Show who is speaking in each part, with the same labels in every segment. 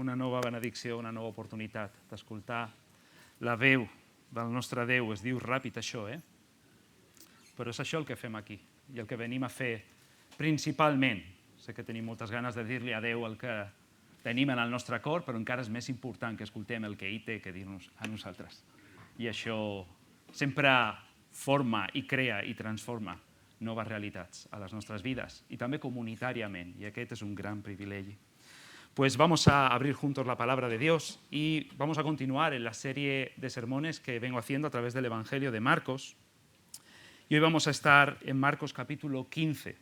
Speaker 1: una nova benedicció, una nova oportunitat d'escoltar la veu del nostre Déu. Es diu ràpid això, Però és això el que fem aquí i el que venim a fer principalment. Sé que tenim moltes ganes de dir-li a Déu el que tenim en el nostre cor, però encara és més important que escoltem el que ell té que dir-nos a nosaltres. I això sempre forma i crea i transforma noves realitats a les nostres vides i també comunitàriament, y aquest es un gran privilegio. Pues vamos a abrir juntos la palabra de Dios y vamos a continuar en la serie de sermones que vengo haciendo a través del Evangelio de Marcos. Y hoy vamos a estar en Marcos capítulo 15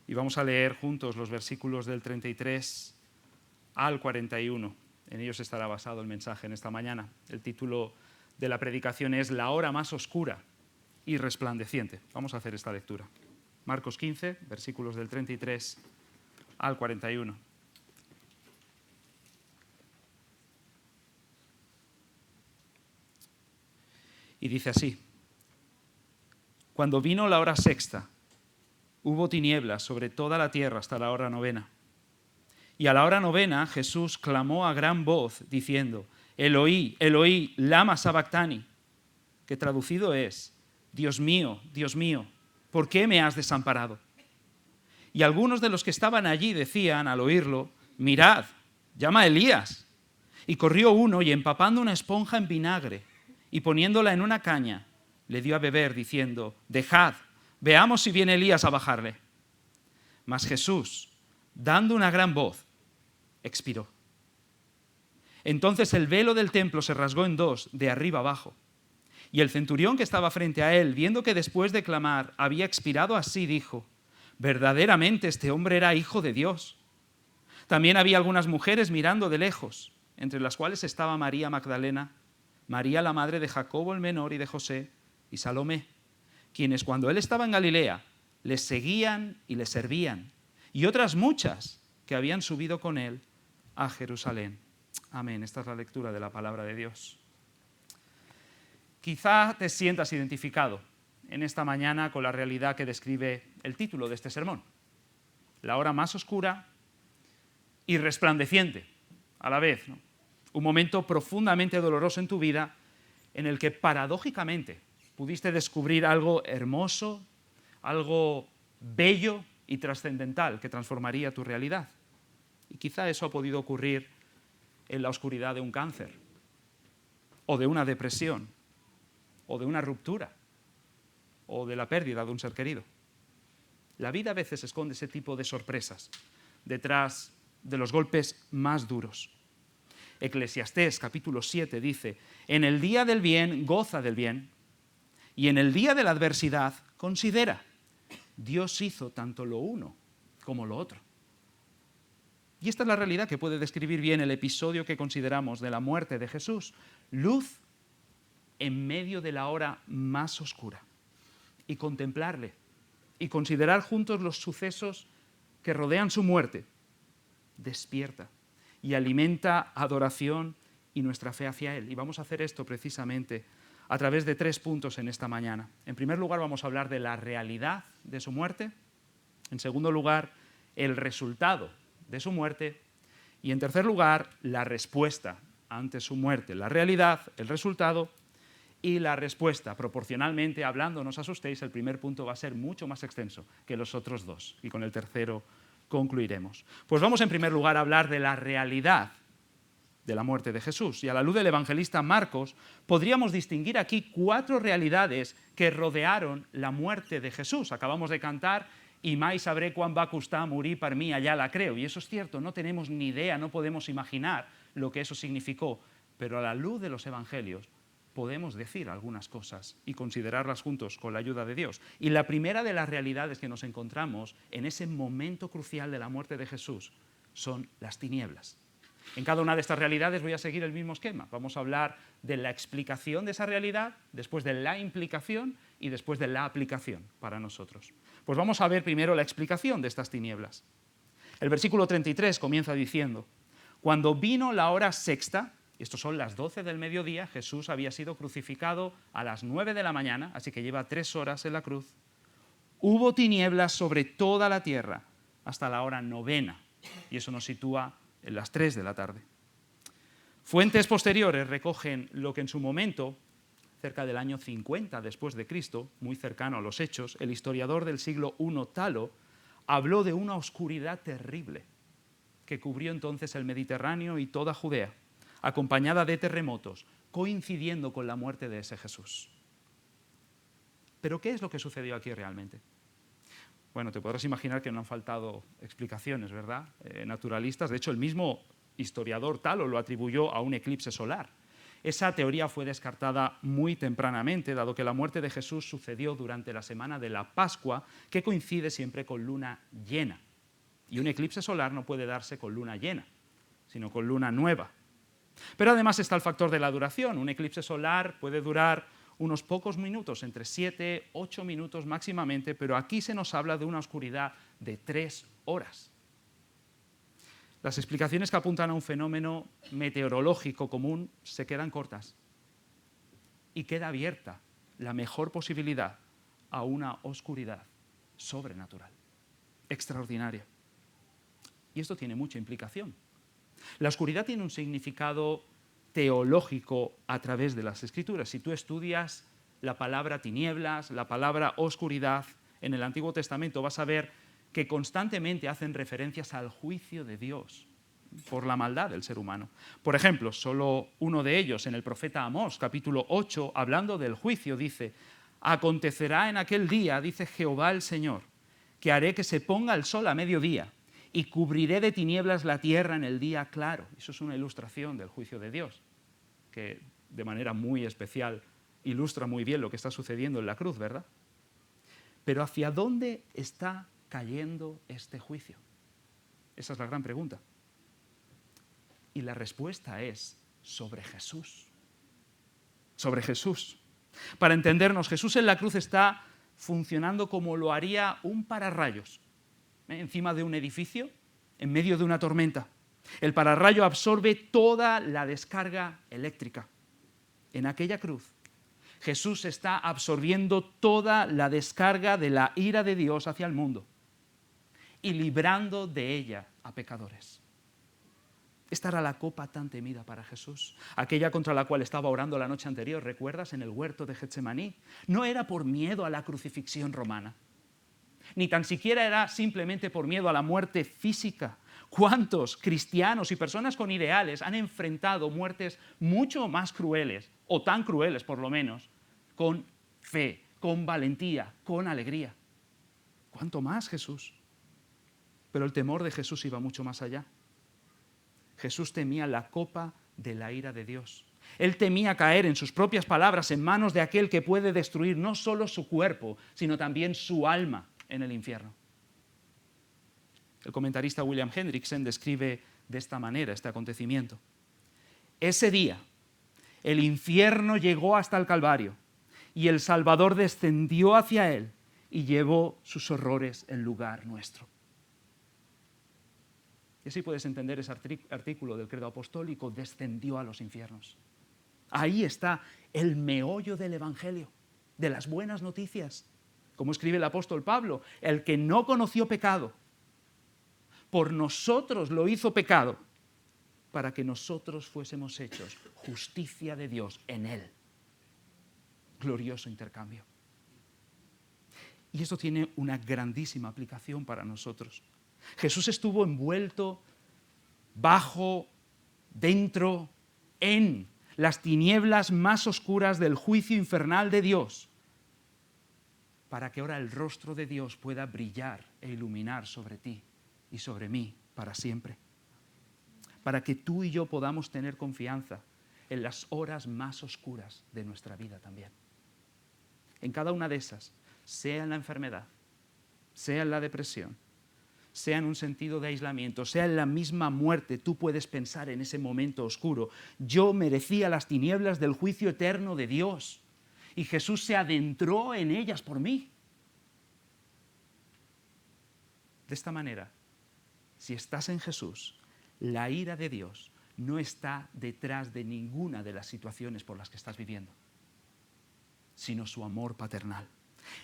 Speaker 1: y vamos a leer juntos los versículos del 33 al 41. En ellos estará basado el mensaje en esta mañana. El título de la predicación es La hora más oscura y resplandeciente. Vamos a hacer esta lectura. Marcos 15, versículos del 33 al 41. Y dice así: Cuando vino la hora sexta, hubo tinieblas sobre toda la tierra hasta la hora novena. Y a la hora novena Jesús clamó a gran voz diciendo: Eloí, Eloí, lama sabactani, que traducido es: Dios mío, ¿por qué me has desamparado? Y algunos de los que estaban allí decían al oírlo: Mirad, llama a Elías. Y corrió uno y empapando una esponja en vinagre y poniéndola en una caña, le dio a beber diciendo: Dejad, veamos si viene Elías a bajarle. Mas Jesús, dando una gran voz, expiró. Entonces el velo del templo se rasgó en dos, de arriba abajo. Y el centurión que estaba frente a él, viendo que después de clamar había expirado así, dijo: verdaderamente este hombre era hijo de Dios. También había algunas mujeres mirando de lejos, entre las cuales estaba María Magdalena, María la madre de Jacobo el menor y de José, y Salomé, quienes cuando él estaba en Galilea le seguían y le servían, y otras muchas que habían subido con él a Jerusalén. Amén. Esta es la lectura de la palabra de Dios. Quizá te sientas identificado en esta mañana con la realidad que describe el título de este sermón: la hora más oscura y resplandeciente a la vez, ¿no? Un momento profundamente doloroso en tu vida en el que paradójicamente pudiste descubrir algo hermoso, algo bello y trascendental que transformaría tu realidad. Y quizá eso ha podido ocurrir en la oscuridad de un cáncer, o de una depresión, o de una ruptura, o de la pérdida de un ser querido. La vida a veces esconde ese tipo de sorpresas detrás de los golpes más duros. Eclesiastés capítulo 7 dice: en el día del bien goza del bien, y en el día de la adversidad considera: Dios hizo tanto lo uno como lo otro. Y esta es la realidad que puede describir bien el episodio que consideramos de la muerte de Jesús: luz en medio de la hora más oscura. Y contemplarle y considerar juntos los sucesos que rodean su muerte despierta y alimenta adoración y nuestra fe hacia Él. Y vamos a hacer esto precisamente a través de 3 puntos en esta mañana. En primer lugar, vamos a hablar de la realidad de su muerte. En segundo lugar, el resultado de su muerte. Y en tercer lugar, la respuesta ante su muerte. La realidad, el resultado y la respuesta. Proporcionalmente hablando, no os asustéis, el primer punto va a ser mucho más extenso que los otros dos. Y con el tercero concluiremos. Pues vamos en primer lugar a hablar de la realidad de la muerte de Jesús. Y a la luz del evangelista Marcos podríamos distinguir aquí 4 realidades que rodearon la muerte de Jesús. Acabamos de cantar: «I mai sabré quan va costar morir per mi, allá la creo». Y eso es cierto, no tenemos ni idea, no podemos imaginar lo que eso significó, pero a la luz de los evangelios podemos decir algunas cosas y considerarlas juntos con la ayuda de Dios. Y la primera de las realidades que nos encontramos en ese momento crucial de la muerte de Jesús son las tinieblas. En cada una de estas realidades voy a seguir el mismo esquema. Vamos a hablar de la explicación de esa realidad, después de la implicación y después de la aplicación para nosotros. Pues vamos a ver primero la explicación de estas tinieblas. El versículo 33 comienza diciendo: cuando vino la hora sexta, estos son las 12 del mediodía, Jesús había sido crucificado a las 9 de la mañana, así que lleva 3 horas en la cruz. Hubo tinieblas sobre toda la tierra hasta la hora novena, y eso nos sitúa en las 3 de la tarde. Fuentes posteriores recogen lo que en su momento, cerca del año 50 después de Cristo, muy cercano a los Hechos, el historiador del siglo I Talo habló de una oscuridad terrible que cubrió entonces el Mediterráneo y toda Judea, acompañada de terremotos, coincidiendo con la muerte de ese Jesús. ¿Pero qué es lo que sucedió aquí realmente? Bueno, te podrás imaginar que no han faltado explicaciones, ¿verdad? Naturalistas. De hecho, el mismo historiador Talo lo atribuyó a un eclipse solar. Esa teoría fue descartada muy tempranamente, dado que la muerte de Jesús sucedió durante la semana de la Pascua, que coincide siempre con luna llena. Y un eclipse solar no puede darse con luna llena, sino con luna nueva. Pero además está el factor de la duración. Un eclipse solar puede durar unos pocos minutos, entre 7, 8 minutos máximamente, pero aquí se nos habla de una oscuridad de 3 horas. Las explicaciones que apuntan a un fenómeno meteorológico común se quedan cortas y queda abierta la mejor posibilidad a una oscuridad sobrenatural, extraordinaria. Y esto tiene mucha implicación. La oscuridad tiene un significado teológico a través de las Escrituras. Si tú estudias la palabra tinieblas, la palabra oscuridad en el Antiguo Testamento, vas a ver que constantemente hacen referencias al juicio de Dios por la maldad del ser humano. Por ejemplo, solo uno de ellos, en el profeta Amós, capítulo 8, hablando del juicio, dice: acontecerá en aquel día, dice Jehová el Señor, que haré que se ponga el sol a mediodía y cubriré de tinieblas la tierra en el día claro. Eso es una ilustración del juicio de Dios, que de manera muy especial ilustra muy bien lo que está sucediendo en la cruz, ¿verdad? Pero ¿hacia dónde está cayendo este juicio? Esa es la gran pregunta. Y la respuesta es sobre Jesús. Sobre Jesús. Para entendernos, Jesús en la cruz está funcionando como lo haría un pararrayos encima de un edificio, en medio de una tormenta. El pararrayo absorbe toda la descarga eléctrica. En aquella cruz, Jesús está absorbiendo toda la descarga de la ira de Dios hacia el mundo y librando de ella a pecadores. Esta era la copa tan temida para Jesús, aquella contra la cual estaba orando la noche anterior, ¿recuerdas? En el huerto de Getsemaní. No era por miedo a la crucifixión romana, ni tan siquiera era simplemente por miedo a la muerte física. ¿Cuántos cristianos y personas con ideales han enfrentado muertes mucho más crueles, o tan crueles por lo menos, con fe, con valentía, con alegría? ¿Cuánto más Jesús? Pero el temor de Jesús iba mucho más allá. Jesús temía la copa de la ira de Dios. Él temía caer, en sus propias palabras, en manos de aquel que puede destruir no solo su cuerpo, sino también su alma en el infierno. El comentarista William Hendrickson describe de esta manera este acontecimiento. Ese día, el infierno llegó hasta el Calvario y el Salvador descendió hacia él y llevó sus horrores en lugar nuestro. Y así puedes entender ese artículo del credo apostólico: descendió a los infiernos. Ahí está el meollo del Evangelio, de las buenas noticias. Como escribe el apóstol Pablo: el que no conoció pecado, por nosotros lo hizo pecado, para que nosotros fuésemos hechos justicia de Dios en él. Glorioso intercambio. Y esto tiene una grandísima aplicación para nosotros. Jesús estuvo envuelto, bajo, dentro, en las tinieblas más oscuras del juicio infernal de Dios, para que ahora el rostro de Dios pueda brillar e iluminar sobre ti y sobre mí para siempre. Para que tú y yo podamos tener confianza en las horas más oscuras de nuestra vida también. En cada una de esas, sea en la enfermedad, sea en la depresión, sea en un sentido de aislamiento, sea en la misma muerte, tú puedes pensar en ese momento oscuro: yo merecía las tinieblas del juicio eterno de Dios y Jesús se adentró en ellas por mí. De esta manera, si estás en Jesús, la ira de Dios no está detrás de ninguna de las situaciones por las que estás viviendo, sino su amor paternal.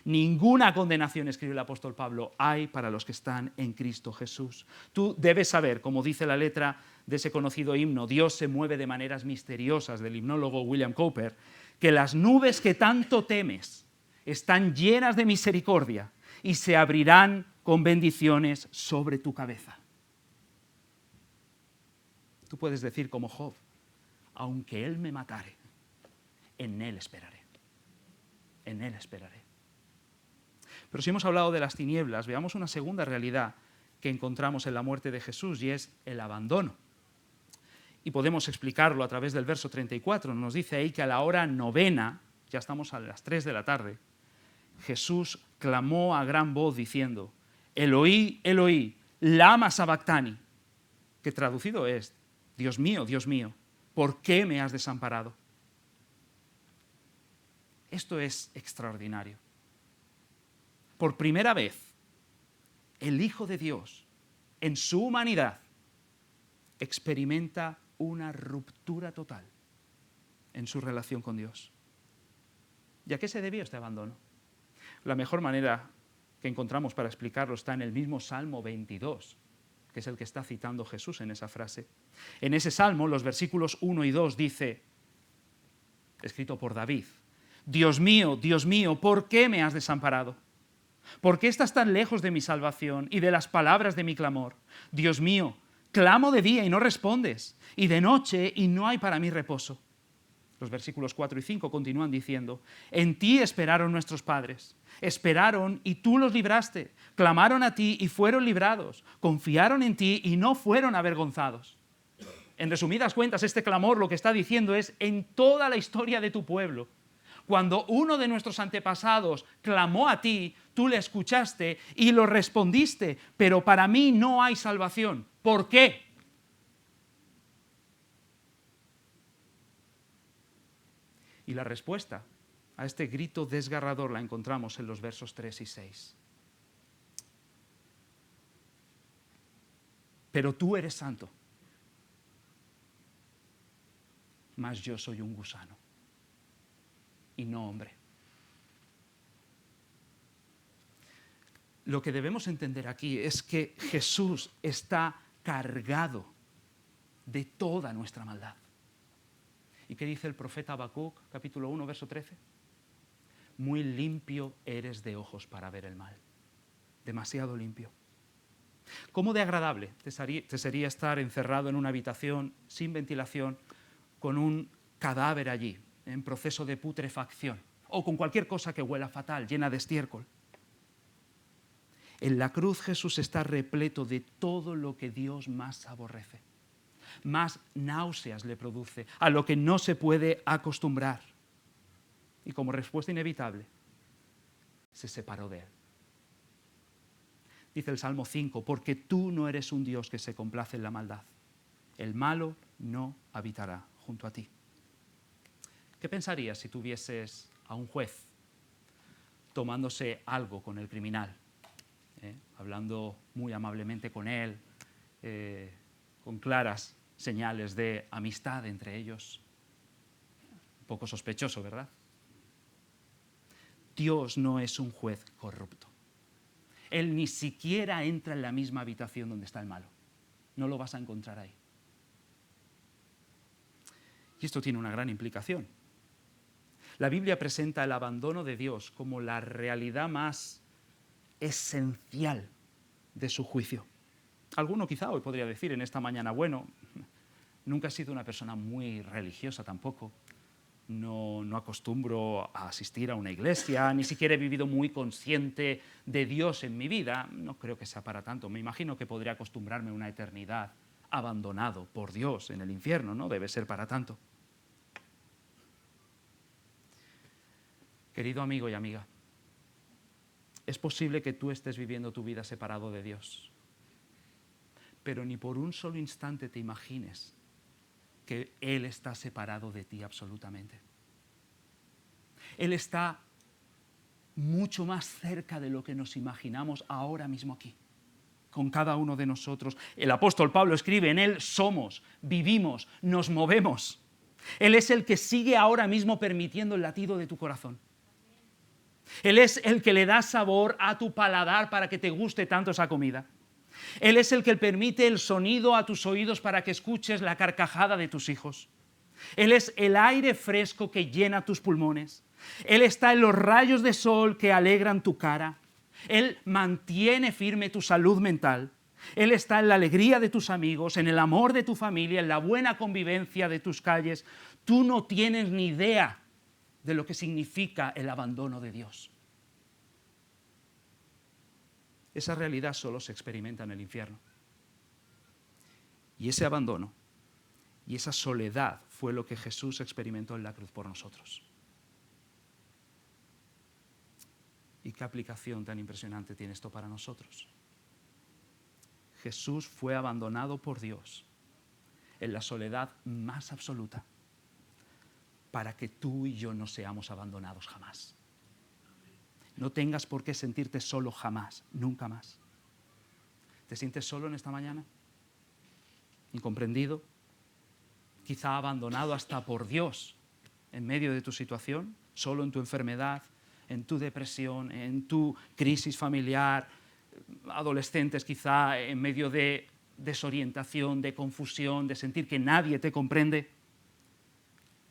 Speaker 1: Ninguna condenación, escribe el apóstol Pablo, hay para los que están en Cristo Jesús. Tú debes saber, como dice la letra de ese conocido himno, Dios se mueve de maneras misteriosas, del himnólogo William Cowper, que las nubes que tanto temes están llenas de misericordia y se abrirán con bendiciones sobre tu cabeza. Tú puedes decir como Job, aunque él me matare, en él esperaré. En él esperaré. Pero si hemos hablado de las tinieblas, veamos una segunda realidad que encontramos en la muerte de Jesús, y es el abandono. Y podemos explicarlo a través del verso 34. Nos dice ahí que a la hora 9, ya estamos a las 3 de la tarde, Jesús clamó a gran voz diciendo, Eloí, Eloí, lama sabactani, que traducido es, Dios mío, ¿por qué me has desamparado? Esto es extraordinario. Por primera vez, el Hijo de Dios, en su humanidad, experimenta una ruptura total en su relación con Dios. ¿Y a qué se debió este abandono? La mejor manera que encontramos para explicarlo está en el mismo Salmo 22, que es el que está citando Jesús en esa frase. En ese Salmo, los versículos 1 y 2 dice, escrito por David, Dios mío, ¿por qué me has desamparado? ¿Por qué estás tan lejos de mi salvación y de las palabras de mi clamor? Dios mío, clamo de día y no respondes, y de noche y no hay para mí reposo. Los versículos 4 y 5 continúan diciendo, en ti esperaron nuestros padres, esperaron y tú los libraste, clamaron a ti y fueron librados, confiaron en ti y no fueron avergonzados. En resumidas cuentas, este clamor lo que está diciendo es, en toda la historia de tu pueblo, cuando uno de nuestros antepasados clamó a ti, tú le escuchaste y lo respondiste, pero para mí no hay salvación. ¿Por qué? Y la respuesta a este grito desgarrador la encontramos en los versos 3 y 6. Pero tú eres santo, mas yo soy un gusano y no hombre. Lo que debemos entender aquí es que Jesús está cargado de toda nuestra maldad. ¿Y qué dice el profeta Habacuc, capítulo 1, verso 13? Muy limpio eres de ojos para ver el mal. Demasiado limpio. ¿Cómo de agradable te sería estar encerrado en una habitación sin ventilación, con un cadáver allí, en proceso de putrefacción, o con cualquier cosa que huela fatal, llena de estiércol? En la cruz Jesús está repleto de todo lo que Dios más aborrece, más náuseas le produce, a lo que no se puede acostumbrar. Y como respuesta inevitable, se separó de él. Dice el Salmo 5, porque tú no eres un Dios que se complace en la maldad. El malo no habitará junto a ti. ¿Qué pensarías si tuvieses a un juez tomándose algo con el criminal? Hablando muy amablemente con él, con claras señales de amistad entre ellos. Un poco sospechoso, ¿verdad? Dios no es un juez corrupto. Él ni siquiera entra en la misma habitación donde está el malo. No lo vas a encontrar ahí. Y esto tiene una gran implicación. La Biblia presenta el abandono de Dios como la realidad más esencial de su juicio. Alguno quizá hoy podría decir en esta mañana, bueno, nunca he sido una persona muy religiosa tampoco, no acostumbro a asistir a una iglesia, ni siquiera he vivido muy consciente de Dios en mi vida, no creo que sea para tanto, me imagino que podría acostumbrarme a una eternidad abandonado por Dios en el infierno, no debe ser para tanto. Querido amigo y amiga, es posible que tú estés viviendo tu vida separado de Dios, pero ni por un solo instante te imagines que Él está separado de ti absolutamente. Él está mucho más cerca de lo que nos imaginamos ahora mismo aquí, con cada uno de nosotros. El apóstol Pablo escribe, en Él somos, vivimos, nos movemos. Él es el que sigue ahora mismo permitiendo el latido de tu corazón. Él es el que le da sabor a tu paladar para que te guste tanto esa comida. Él es el que permite el sonido a tus oídos para que escuches la carcajada de tus hijos. Él es el aire fresco que llena tus pulmones. Él está en los rayos de sol que alegran tu cara. Él mantiene firme tu salud mental. Él está en la alegría de tus amigos, en el amor de tu familia, en la buena convivencia de tus calles. Tú no tienes ni idea de lo que significa el abandono de Dios. Esa realidad solo se experimenta en el infierno. Y ese abandono y esa soledad fue lo que Jesús experimentó en la cruz por nosotros. ¿Y qué aplicación tan impresionante tiene esto para nosotros? Jesús fue abandonado por Dios en la soledad más absoluta para que tú y yo no seamos abandonados jamás. No tengas por qué sentirte solo jamás, nunca más. ¿Te sientes solo en esta mañana? ¿Incomprendido? Quizá abandonado hasta por Dios en medio de tu situación, solo en tu enfermedad, en tu depresión, en tu crisis familiar, adolescentes quizá en medio de desorientación, de confusión, de sentir que nadie te comprende.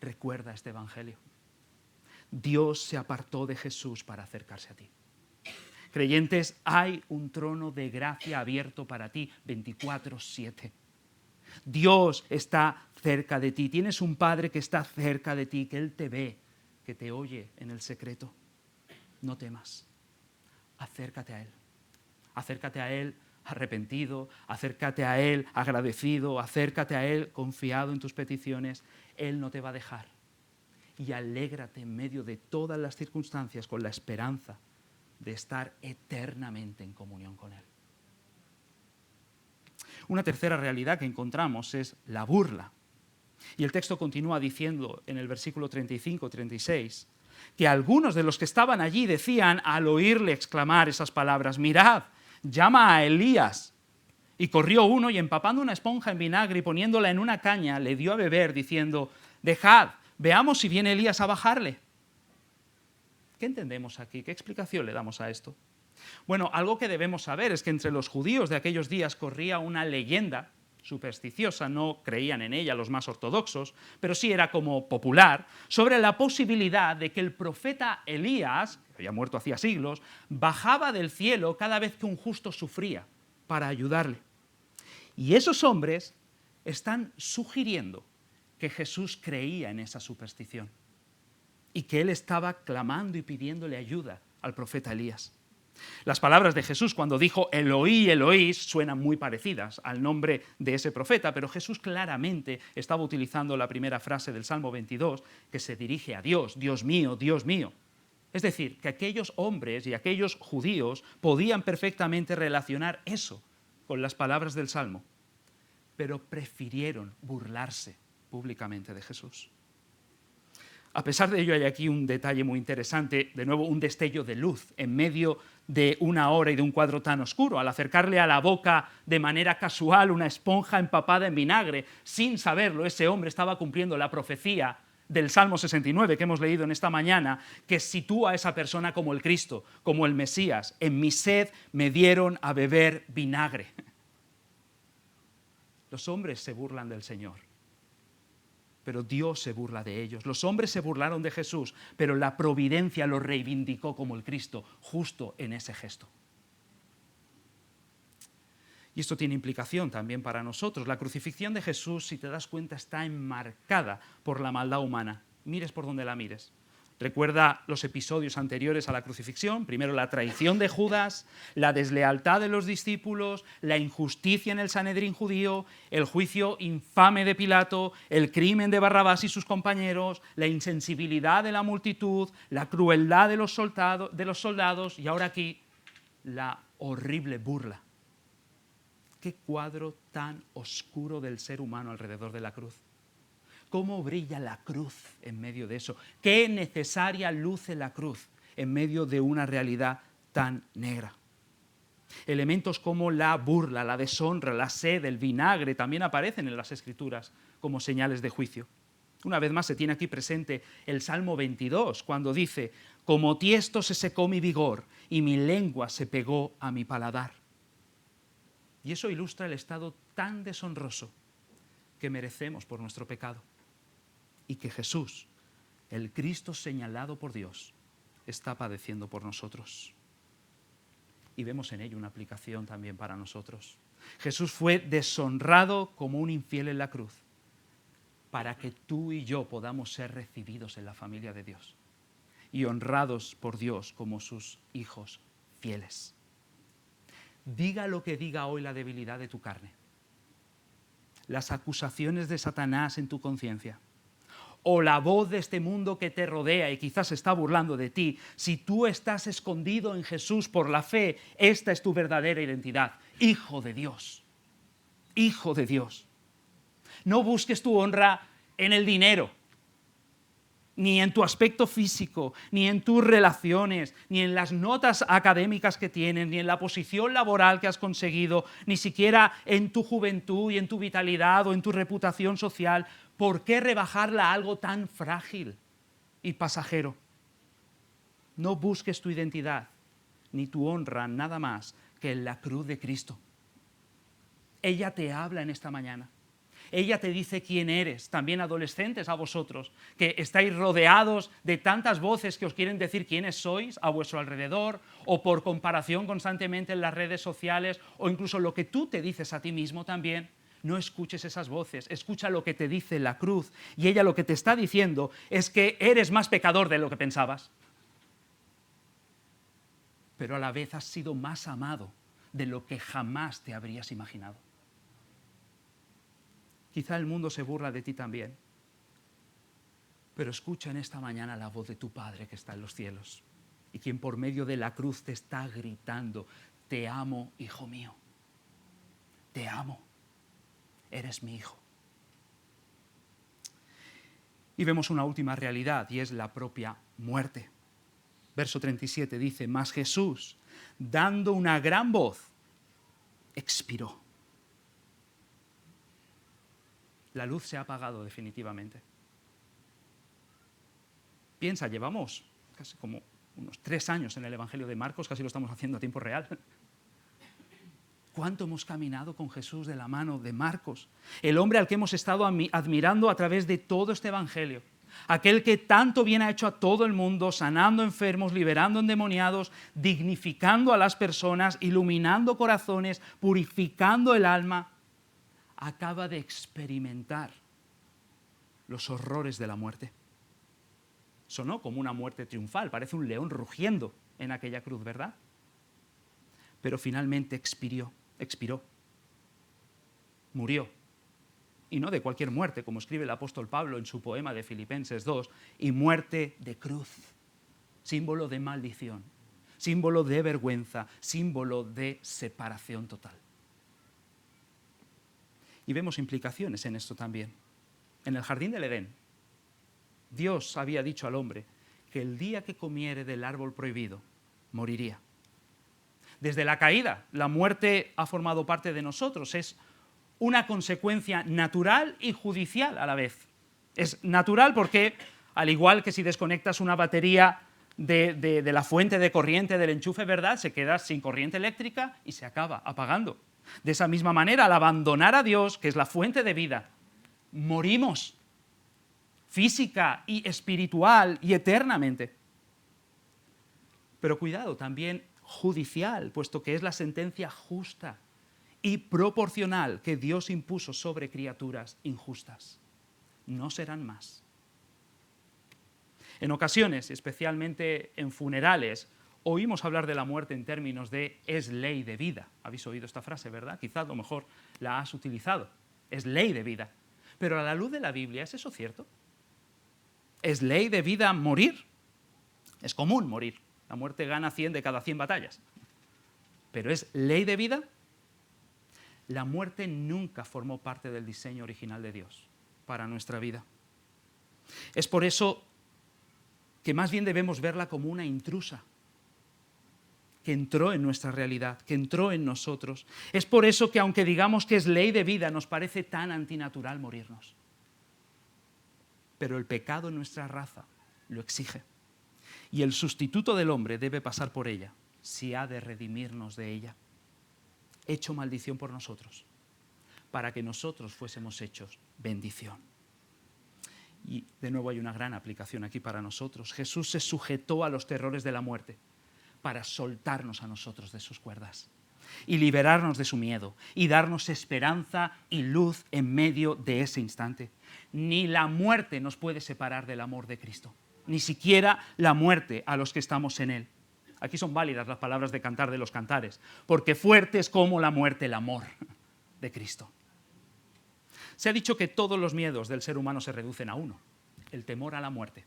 Speaker 1: Recuerda este evangelio. Dios se apartó de Jesús para acercarse a ti. Creyentes, hay un trono de gracia abierto para ti 24/7. Dios está cerca de ti. Tienes un Padre que está cerca de ti, que Él te ve, que te oye en el secreto. No temas. Acércate a Él. Acércate a Él arrepentido, acércate a Él agradecido, acércate a Él confiado en tus peticiones. Él no te va a dejar. Y alégrate en medio de todas las circunstancias con la esperanza de estar eternamente en comunión con Él. Una tercera realidad que encontramos es la burla. Y el texto continúa diciendo en el versículo 35-36 que algunos de los que estaban allí decían al oírle exclamar esas palabras: mirad, llama a Elías. Y corrió uno y empapando una esponja en vinagre y poniéndola en una caña le dio a beber diciendo: dejad, veamos si viene Elías a bajarle. ¿Qué entendemos aquí? ¿Qué explicación le damos a esto? Bueno, algo que debemos saber es que entre los judíos de aquellos días corría una leyenda supersticiosa, no creían en ella los más ortodoxos, pero sí era como popular, sobre la posibilidad de que el profeta Elías, que había muerto hacía siglos, bajaba del cielo cada vez que un justo sufría para ayudarle. Y esos hombres están sugiriendo que Jesús creía en esa superstición y que él estaba clamando y pidiéndole ayuda al profeta Elías. Las palabras de Jesús cuando dijo Eloí, Eloí suenan muy parecidas al nombre de ese profeta, pero Jesús claramente estaba utilizando la primera frase del Salmo 22 que se dirige a Dios, Dios mío, Dios mío. Es decir, que aquellos hombres y aquellos judíos podían perfectamente relacionar eso con las palabras del Salmo, pero prefirieron burlarse públicamente de Jesús. A pesar de ello, hay aquí un detalle muy interesante, de nuevo un destello de luz en medio de una hora y de un cuadro tan oscuro. Al acercarle a la boca de manera casual una esponja empapada en vinagre, sin saberlo, ese hombre estaba cumpliendo la profecía del Salmo 69 que hemos leído en esta mañana, que sitúa a esa persona como el Cristo, como el Mesías. En mi sed me dieron a beber vinagre. Los hombres se burlan del Señor, pero Dios se burla de ellos. Los hombres se burlaron de Jesús, pero la providencia lo reivindicó como el Cristo, justo en ese gesto. Y esto tiene implicación también para nosotros. La crucifixión de Jesús, si te das cuenta, está enmarcada por la maldad humana. Mires por donde la mires. Recuerda los episodios anteriores a la crucifixión, primero la traición de Judas, la deslealtad de los discípulos, la injusticia en el Sanedrín judío, el juicio infame de Pilato, el crimen de Barrabás y sus compañeros, la insensibilidad de la multitud, la crueldad de los soldados y ahora aquí la horrible burla. Qué cuadro tan oscuro del ser humano alrededor de la cruz. ¿Cómo brilla la cruz en medio de eso? ¿Qué necesaria luce la cruz en medio de una realidad tan negra? Elementos como la burla, la deshonra, la sed, el vinagre también aparecen en las Escrituras como señales de juicio. Una vez más se tiene aquí presente el Salmo 22, cuando dice: como tiesto se secó mi vigor y mi lengua se pegó a mi paladar. Y eso ilustra el estado tan deshonroso que merecemos por nuestro pecado, y que Jesús, el Cristo señalado por Dios, está padeciendo por nosotros. Y vemos en ello una aplicación también para nosotros. Jesús fue deshonrado como un infiel en la cruz, para que tú y yo podamos ser recibidos en la familia de Dios y honrados por Dios como sus hijos fieles. Diga lo que diga hoy la debilidad de tu carne, las acusaciones de Satanás en tu conciencia, o la voz de este mundo que te rodea y quizás se está burlando de ti, si tú estás escondido en Jesús por la fe, esta es tu verdadera identidad: hijo de Dios, hijo de Dios. No busques tu honra en el dinero, ni en tu aspecto físico, ni en tus relaciones, ni en las notas académicas que tienes, ni en la posición laboral que has conseguido, ni siquiera en tu juventud y en tu vitalidad o en tu reputación social. ¿Por qué rebajarla a algo tan frágil y pasajero? No busques tu identidad ni tu honra nada más que en la cruz de Cristo. Ella te habla en esta mañana. Ella te dice quién eres. También adolescentes a vosotros, que estáis rodeados de tantas voces que os quieren decir quiénes sois a vuestro alrededor, o por comparación constantemente en las redes sociales, o incluso lo que tú te dices a ti mismo también. No escuches esas voces, escucha lo que te dice la cruz. Y ella lo que te está diciendo es que eres más pecador de lo que pensabas, pero a la vez has sido más amado de lo que jamás te habrías imaginado. Quizá el mundo se burla de ti también, pero escucha en esta mañana la voz de tu Padre que está en los cielos, y quien por medio de la cruz te está gritando: te amo, hijo mío, te amo, eres mi hijo. Y vemos una última realidad, y es la propia muerte. Verso 37 dice: mas Jesús, dando una gran voz, expiró. La luz se ha apagado definitivamente. Piensa, llevamos casi como unos 3 años en el Evangelio de Marcos, casi lo estamos haciendo a tiempo real. ¿Cuánto hemos caminado con Jesús de la mano de Marcos? El hombre al que hemos estado admirando a través de todo este Evangelio. Aquel que tanto bien ha hecho a todo el mundo, sanando enfermos, liberando endemoniados, dignificando a las personas, iluminando corazones, purificando el alma, acaba de experimentar los horrores de la muerte. Sonó como una muerte triunfal, parece un león rugiendo en aquella cruz, ¿verdad? Pero finalmente expiró, murió. Y no de cualquier muerte, como escribe el apóstol Pablo en su poema de Filipenses 2, y muerte de cruz, símbolo de maldición, símbolo de vergüenza, símbolo de separación total. Y vemos implicaciones en esto también. En el jardín del Edén, Dios había dicho al hombre que el día que comiere del árbol prohibido, moriría. Desde la caída, la muerte ha formado parte de nosotros. Es una consecuencia natural y judicial a la vez. Es natural porque, al igual que si desconectas una batería de la fuente de corriente del enchufe, ¿verdad?, se queda sin corriente eléctrica y se acaba apagando. De esa misma manera, al abandonar a Dios, que es la fuente de vida, morimos física y espiritual y eternamente. Pero cuidado, también judicial, puesto que es la sentencia justa y proporcional que Dios impuso sobre criaturas injustas. No serán más. En ocasiones, especialmente en funerales, oímos hablar de la muerte en términos de es ley de vida. Habéis oído esta frase, ¿verdad? Quizás a lo mejor la has utilizado. Es ley de vida. Pero a la luz de la Biblia, ¿es eso cierto? ¿Es ley de vida morir? Es común morir. La muerte gana 100 de cada 100 batallas. ¿Pero es ley de vida? La muerte nunca formó parte del diseño original de Dios para nuestra vida. Es por eso que más bien debemos verla como una intrusa que entró en nuestra realidad, que entró en nosotros. Es por eso que, aunque digamos que es ley de vida, nos parece tan antinatural morirnos. pero el pecado en nuestra raza lo exige. Y el sustituto del hombre debe pasar por ella, si ha de redimirnos de ella. Hecho maldición por nosotros, para que nosotros fuésemos hechos bendición. Y de nuevo hay una gran aplicación aquí para nosotros. Jesús se sujetó a los terrores de la muerte para soltarnos a nosotros de sus cuerdas y liberarnos de su miedo y darnos esperanza y luz en medio de ese instante. Ni la muerte nos puede separar del amor de Cristo, ni siquiera la muerte a los que estamos en Él. Aquí son válidas las palabras de Cantar de los Cantares, porque fuerte es como la muerte el amor de Cristo. Se ha dicho que todos los miedos del ser humano se reducen a uno, el temor a la muerte.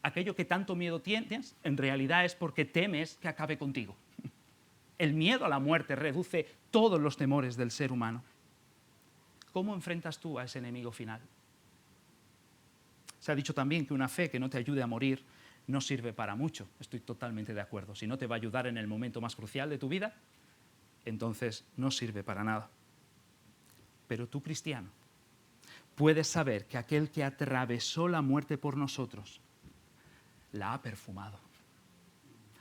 Speaker 1: Aquello que tanto miedo tienes, en realidad es porque temes que acabe contigo. El miedo a la muerte reduce todos los temores del ser humano. ¿Cómo enfrentas tú a ese enemigo final? Se ha dicho también que una fe que no te ayude a morir no sirve para mucho. Estoy totalmente de acuerdo. Si no te va a ayudar en el momento más crucial de tu vida, entonces no sirve para nada. Pero tú, cristiano, puedes saber que aquel que atravesó la muerte por nosotros la ha perfumado.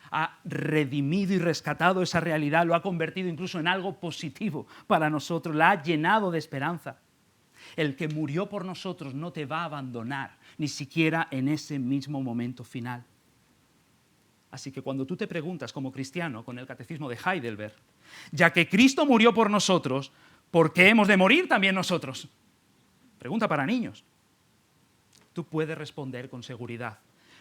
Speaker 1: Ha redimido y rescatado esa realidad, lo ha convertido incluso en algo positivo para nosotros, la ha llenado de esperanza. El que murió por nosotros no te va a abandonar, ni siquiera en ese mismo momento final. Así que cuando tú te preguntas como cristiano con el catecismo de Heidelberg, ya que Cristo murió por nosotros, ¿por qué hemos de morir también nosotros? Pregunta para niños. Tú puedes responder con seguridad.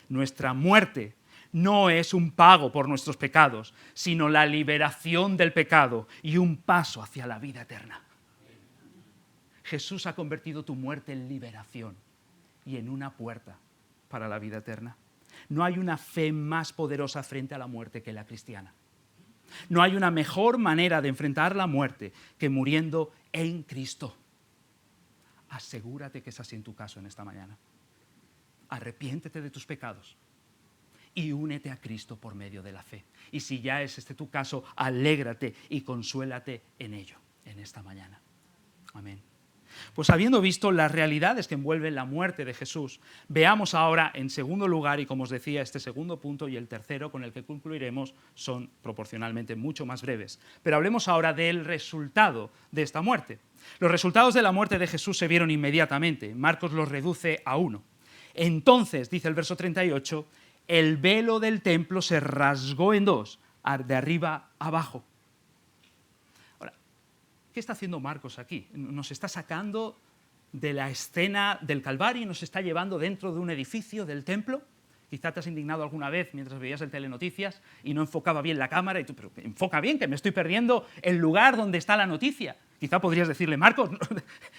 Speaker 1: Nuestra muerte no es un pago por nuestros pecados, sino la liberación del pecado y un paso hacia la vida eterna. Jesús ha convertido tu muerte en liberación y en una puerta para la vida eterna. No hay una fe más poderosa frente a la muerte que la cristiana. No hay una mejor manera de enfrentar la muerte que muriendo en Cristo. Asegúrate que es así en tu caso en esta mañana. Arrepiéntete de tus pecados y únete a Cristo por medio de la fe. Y si ya es este tu caso, alégrate y consuélate en ello, en esta mañana. Amén. Pues habiendo visto las realidades que envuelven la muerte de Jesús, veamos ahora en segundo lugar, y como os decía, este segundo punto y el tercero con el que concluiremos son proporcionalmente mucho más breves. Pero hablemos ahora del resultado de esta muerte. Los resultados de la muerte de Jesús se vieron inmediatamente. Marcos los reduce a uno. Entonces, dice el verso 38, el velo del templo se rasgó en dos, de arriba abajo. Ahora, ¿qué está haciendo Marcos aquí? Nos está sacando de la escena del Calvario y nos está llevando dentro de un edificio del templo. Quizá te has indignado alguna vez mientras veías el Telenoticias y no enfocaba bien la cámara y tú, pero enfoca bien, que me estoy perdiendo el lugar donde está la noticia. Quizá podrías decirle, Marcos,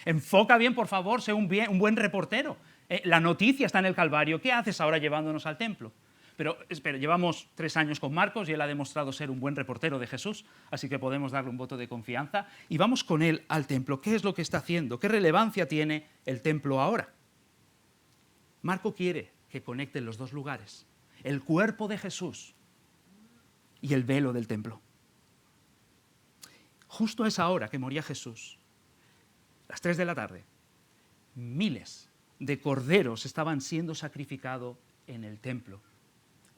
Speaker 1: enfoca bien, por favor, sé un buen reportero. La noticia está en el Calvario, ¿qué haces ahora llevándonos al templo? Pero espera, llevamos 3 años con Marcos y él ha demostrado ser un buen reportero de Jesús, así que podemos darle un voto de confianza y vamos con él al templo. ¿Qué es lo que está haciendo? ¿Qué relevancia tiene el templo ahora? Marco quiere que conecten los dos lugares, el cuerpo de Jesús y el velo del templo. Justo a esa hora que moría Jesús, las 3 de la tarde, miles de corderos estaban siendo sacrificados en el templo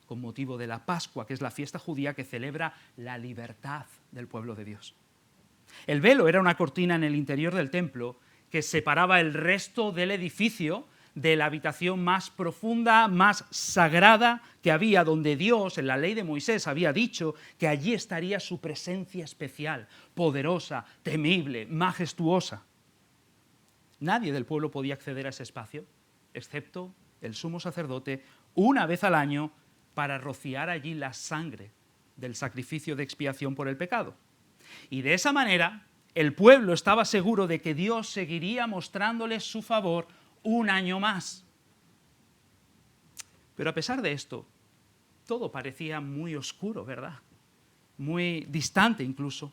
Speaker 1: con motivo de la Pascua, que es la fiesta judía que celebra la libertad del pueblo de Dios. El velo era una cortina en el interior del templo que separaba el resto del edificio de la habitación más profunda, más sagrada que había, donde Dios, en la ley de Moisés, había dicho que allí estaría su presencia especial, poderosa, temible, majestuosa. Nadie del pueblo podía acceder a ese espacio, excepto el sumo sacerdote, una vez al año, para rociar allí la sangre del sacrificio de expiación por el pecado. Y de esa manera, el pueblo estaba seguro de que Dios seguiría mostrándoles su favor un año más. Pero a pesar de esto, todo parecía muy oscuro, ¿verdad? Muy distante incluso.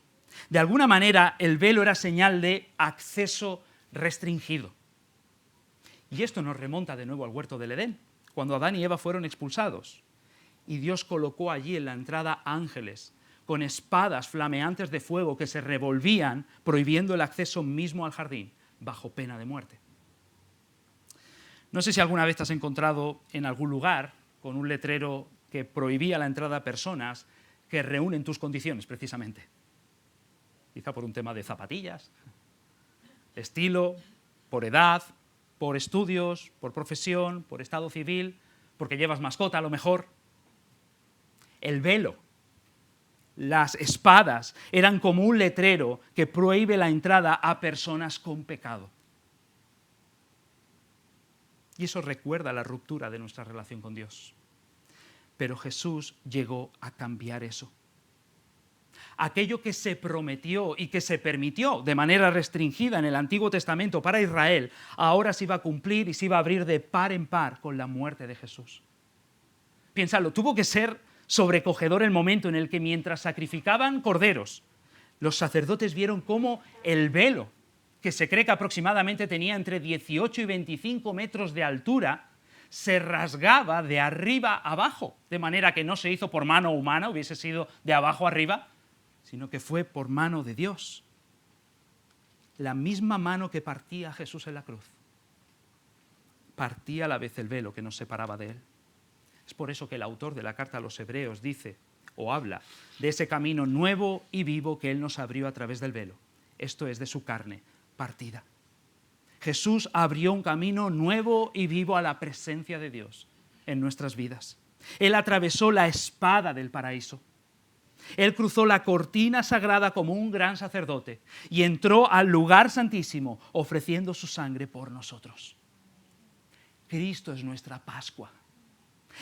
Speaker 1: De alguna manera, el velo era señal de acceso restringido. Y esto nos remonta de nuevo al huerto del Edén, cuando Adán y Eva fueron expulsados. Y Dios colocó allí en la entrada ángeles con espadas flameantes de fuego que se revolvían, prohibiendo el acceso mismo al jardín, bajo pena de muerte. No sé si alguna vez te has encontrado en algún lugar con un letrero que prohibía la entrada a personas que reúnen tus condiciones, precisamente. Quizá por un tema de zapatillas, estilo, por edad, por estudios, por profesión, por estado civil, porque llevas mascota a lo mejor. El velo, las espadas, eran como un letrero que prohíbe la entrada a personas con pecado. Y eso recuerda la ruptura de nuestra relación con Dios. Pero Jesús llegó a cambiar eso. Aquello que se prometió y que se permitió de manera restringida en el Antiguo Testamento para Israel, ahora se iba a cumplir y se iba a abrir de par en par con la muerte de Jesús. Piénsalo, tuvo que ser sobrecogedor el momento en el que mientras sacrificaban corderos, los sacerdotes vieron cómo el velo, que se cree que aproximadamente tenía entre 18 y 25 metros de altura, se rasgaba de arriba a abajo, de manera que no se hizo por mano humana, hubiese sido de abajo arriba, sino que fue por mano de Dios. La misma mano que partía a Jesús en la cruz, partía a la vez el velo que nos separaba de él. Es por eso que el autor de la carta a los Hebreos dice, o habla, de ese camino nuevo y vivo que él nos abrió a través del velo. Esto es de su carne partida. Jesús abrió un camino nuevo y vivo a la presencia de Dios en nuestras vidas. Él atravesó la espada del paraíso. Él cruzó la cortina sagrada como un gran sacerdote y entró al lugar santísimo ofreciendo su sangre por nosotros. Cristo es nuestra Pascua.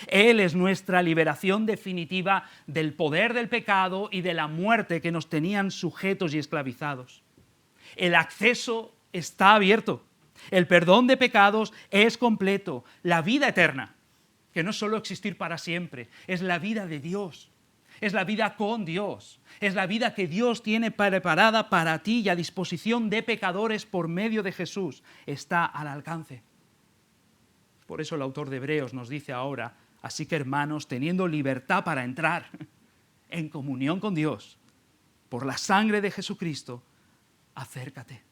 Speaker 1: Él es nuestra liberación definitiva del poder del pecado y de la muerte que nos tenían sujetos y esclavizados. El acceso está abierto. El perdón de pecados es completo. La vida eterna, que no es solo existir para siempre, es la vida de Dios. Es la vida con Dios. Es la vida que Dios tiene preparada para ti y a disposición de pecadores por medio de Jesús. Está al alcance. Por eso el autor de Hebreos nos dice ahora, así que hermanos, teniendo libertad para entrar en comunión con Dios, por la sangre de Jesucristo, acércate.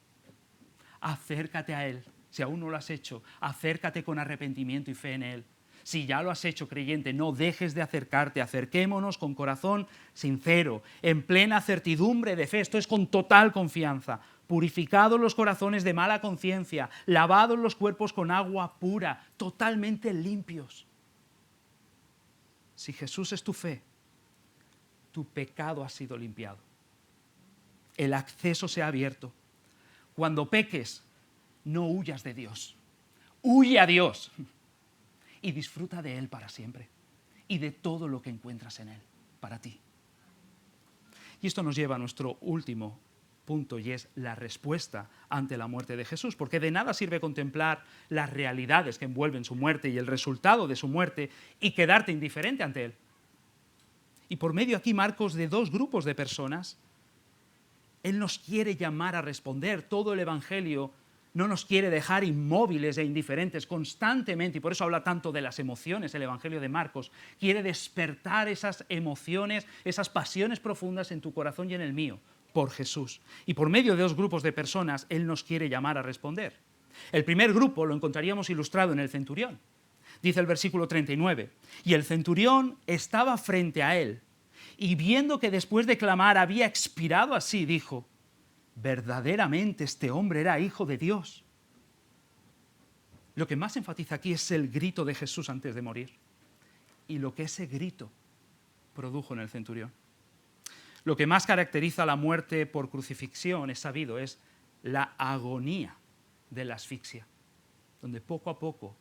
Speaker 1: Acércate a Él. Si aún no lo has hecho, acércate con arrepentimiento y fe en Él. Si ya lo has hecho, creyente, no dejes de acercarte. Acerquémonos con corazón sincero, en plena certidumbre de fe. Esto es con total confianza. Purificados los corazones de mala conciencia, lavados los cuerpos con agua pura, totalmente limpios. Si Jesús es tu fe, tu pecado ha sido limpiado. El acceso se ha abierto. Cuando peques, no huyas de Dios. Huye a Dios y disfruta de Él para siempre y de todo lo que encuentras en Él para ti. Y esto nos lleva a nuestro último punto, y es la respuesta ante la muerte de Jesús, porque de nada sirve contemplar las realidades que envuelven su muerte y el resultado de su muerte y quedarte indiferente ante Él. Y por medio aquí, Marcos, de dos grupos de personas, Él nos quiere llamar a responder. Todo el Evangelio no nos quiere dejar inmóviles e indiferentes constantemente, y por eso habla tanto de las emociones, el Evangelio de Marcos. Quiere despertar esas emociones, esas pasiones profundas en tu corazón y en el mío, por Jesús. Y por medio de dos grupos de personas, Él nos quiere llamar a responder. El primer grupo lo encontraríamos ilustrado en el centurión. Dice el versículo 39, y el centurión estaba frente a Él, y viendo que después de clamar había expirado así, dijo, verdaderamente este hombre era hijo de Dios. Lo que más enfatiza aquí es el grito de Jesús antes de morir y lo que ese grito produjo en el centurión. Lo que más caracteriza la muerte por crucifixión, es sabido, es la agonía de la asfixia, donde poco a poco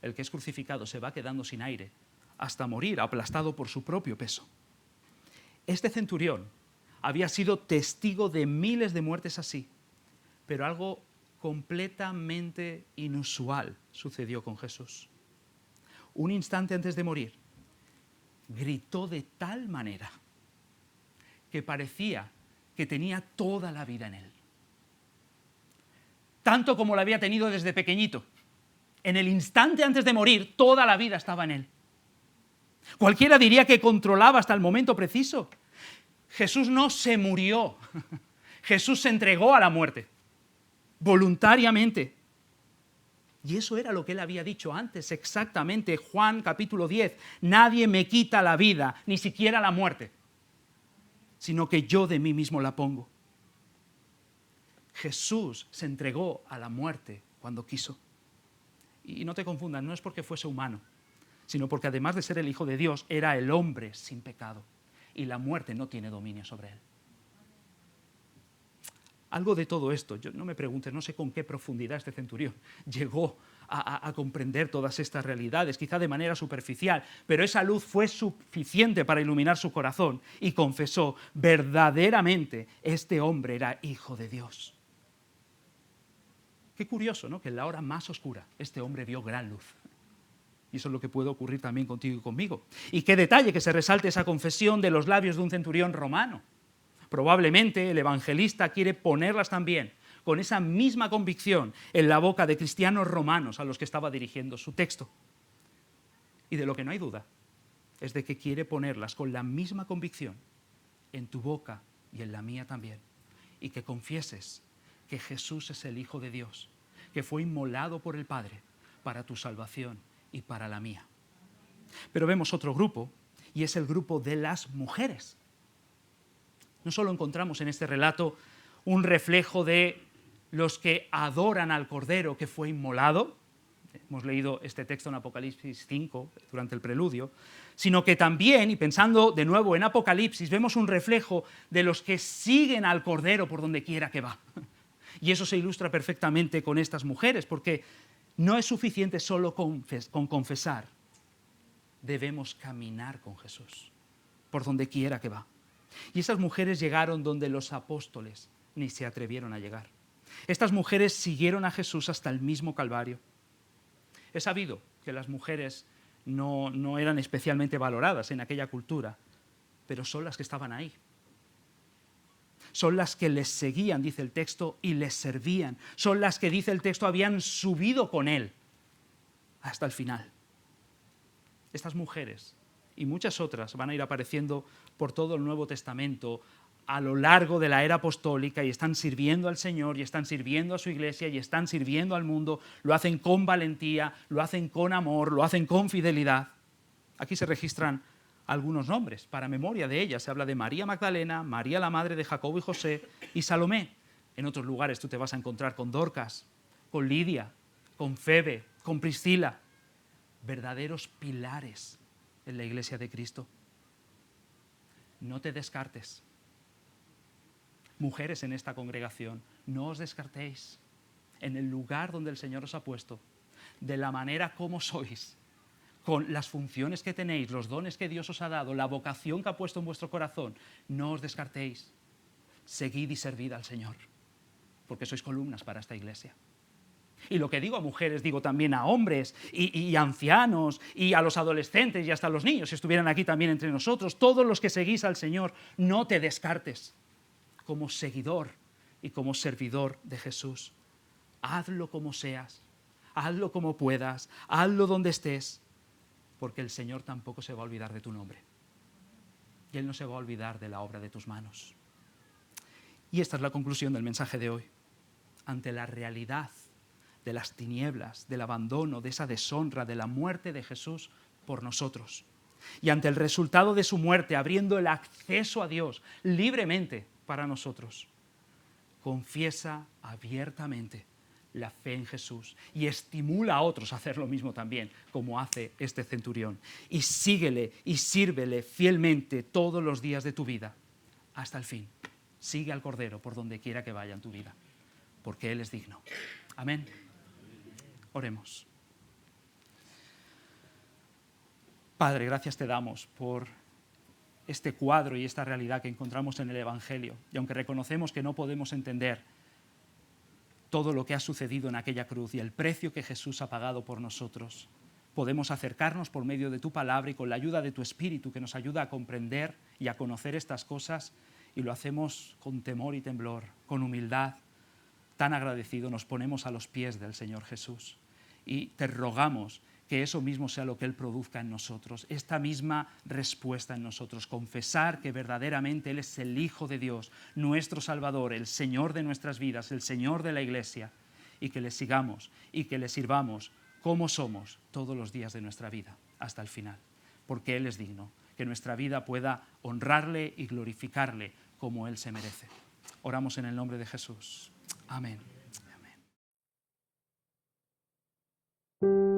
Speaker 1: el que es crucificado se va quedando sin aire hasta morir aplastado por su propio peso. Este centurión había sido testigo de miles de muertes así, pero algo completamente inusual sucedió con Jesús. Un instante antes de morir, gritó de tal manera que parecía que tenía toda la vida en él. Tanto como la había tenido desde pequeñito. En el instante antes de morir, toda la vida estaba en él. Cualquiera diría que controlaba hasta el momento preciso. Jesús no se murió. Jesús se entregó a la muerte, voluntariamente. Y eso era lo que él había dicho antes, exactamente, Juan capítulo 10. Nadie me quita la vida, ni siquiera la muerte, sino que yo de mí mismo la pongo. Jesús se entregó a la muerte cuando quiso. Y no te confundas, no es porque fuese humano, sino porque además de ser el Hijo de Dios, era el hombre sin pecado. Y la muerte no tiene dominio sobre él. Algo de todo esto, no me preguntes, no sé con qué profundidad este centurión llegó a comprender todas estas realidades, quizá de manera superficial, pero esa luz fue suficiente para iluminar su corazón y confesó, verdaderamente este hombre era hijo de Dios. Qué curioso, ¿no? Que en la hora más oscura este hombre vio gran luz. Y eso es lo que puede ocurrir también contigo y conmigo. Y qué detalle que se resalte esa confesión de los labios de un centurión romano. Probablemente el evangelista quiere ponerlas también con esa misma convicción en la boca de cristianos romanos a los que estaba dirigiendo su texto. Y de lo que no hay duda es de que quiere ponerlas con la misma convicción en tu boca y en la mía también. Y que confieses que Jesús es el Hijo de Dios, que fue inmolado por el Padre para tu salvación y para la mía. Pero vemos otro grupo, y es el grupo de las mujeres. No solo encontramos en este relato un reflejo de los que adoran al Cordero que fue inmolado, hemos leído este texto en Apocalipsis 5 durante el preludio, sino que también, y pensando de nuevo en Apocalipsis, vemos un reflejo de los que siguen al Cordero por donde quiera que va. Y eso se ilustra perfectamente con estas mujeres, porque no es suficiente solo con confesar, debemos caminar con Jesús por donde quiera que va. Y esas mujeres llegaron donde los apóstoles ni se atrevieron a llegar. Estas mujeres siguieron a Jesús hasta el mismo Calvario. Es sabido que las mujeres no eran especialmente valoradas en aquella cultura, pero son las que estaban ahí. Son las que les seguían, dice el texto, y les servían. Son las que, dice el texto, habían subido con él hasta el final. Estas mujeres y muchas otras van a ir apareciendo por todo el Nuevo Testamento a lo largo de la era apostólica y están sirviendo al Señor y están sirviendo a su iglesia y están sirviendo al mundo. Lo hacen con valentía, lo hacen con amor, lo hacen con fidelidad. Aquí se registran algunos nombres para memoria de ellas. Se habla de María Magdalena, María la madre de Jacobo y José y Salomé. En otros lugares tú te vas a encontrar con Dorcas, con Lidia, con Febe, con Priscila. Verdaderos pilares en la iglesia de Cristo. No te descartes. Mujeres en esta congregación, no os descartéis en el lugar donde el Señor os ha puesto, de la manera como sois, con las funciones que tenéis, los dones que Dios os ha dado, la vocación que ha puesto en vuestro corazón. No os descartéis. Seguid y servid al Señor, porque sois columnas para esta iglesia. Y lo que digo a mujeres, digo también a hombres y ancianos y a los adolescentes y hasta a los niños, si estuvieran aquí también entre nosotros, todos los que seguís al Señor, no te descartes como seguidor y como servidor de Jesús. Hazlo como seas, hazlo como puedas, hazlo donde estés, porque el Señor tampoco se va a olvidar de tu nombre. Y Él no se va a olvidar de la obra de tus manos. Y esta es la conclusión del mensaje de hoy. Ante la realidad de las tinieblas, del abandono, de esa deshonra, de la muerte de Jesús por nosotros. Y ante el resultado de su muerte, abriendo el acceso a Dios libremente para nosotros, confiesa abiertamente la fe en Jesús y estimula a otros a hacer lo mismo también, como hace este centurión. Y síguele y sírvele fielmente todos los días de tu vida, hasta el fin. Sigue al Cordero por donde quiera que vaya en tu vida, porque Él es digno. Amén. Oremos. Padre, gracias te damos por este cuadro y esta realidad que encontramos en el Evangelio. Y aunque reconocemos que no podemos entender todo lo que ha sucedido en aquella cruz y el precio que Jesús ha pagado por nosotros, podemos acercarnos por medio de tu palabra y con la ayuda de tu Espíritu que nos ayuda a comprender y a conocer estas cosas, y lo hacemos con temor y temblor, con humildad. Tan agradecido nos ponemos a los pies del Señor Jesús y te rogamos que eso mismo sea lo que Él produzca en nosotros, esta misma respuesta en nosotros, confesar que verdaderamente Él es el Hijo de Dios, nuestro Salvador, el Señor de nuestras vidas, el Señor de la Iglesia, y que le sigamos y que le sirvamos como somos todos los días de nuestra vida, hasta el final, porque Él es digno, que nuestra vida pueda honrarle y glorificarle como Él se merece. Oramos en el nombre de Jesús. Amén. Amén.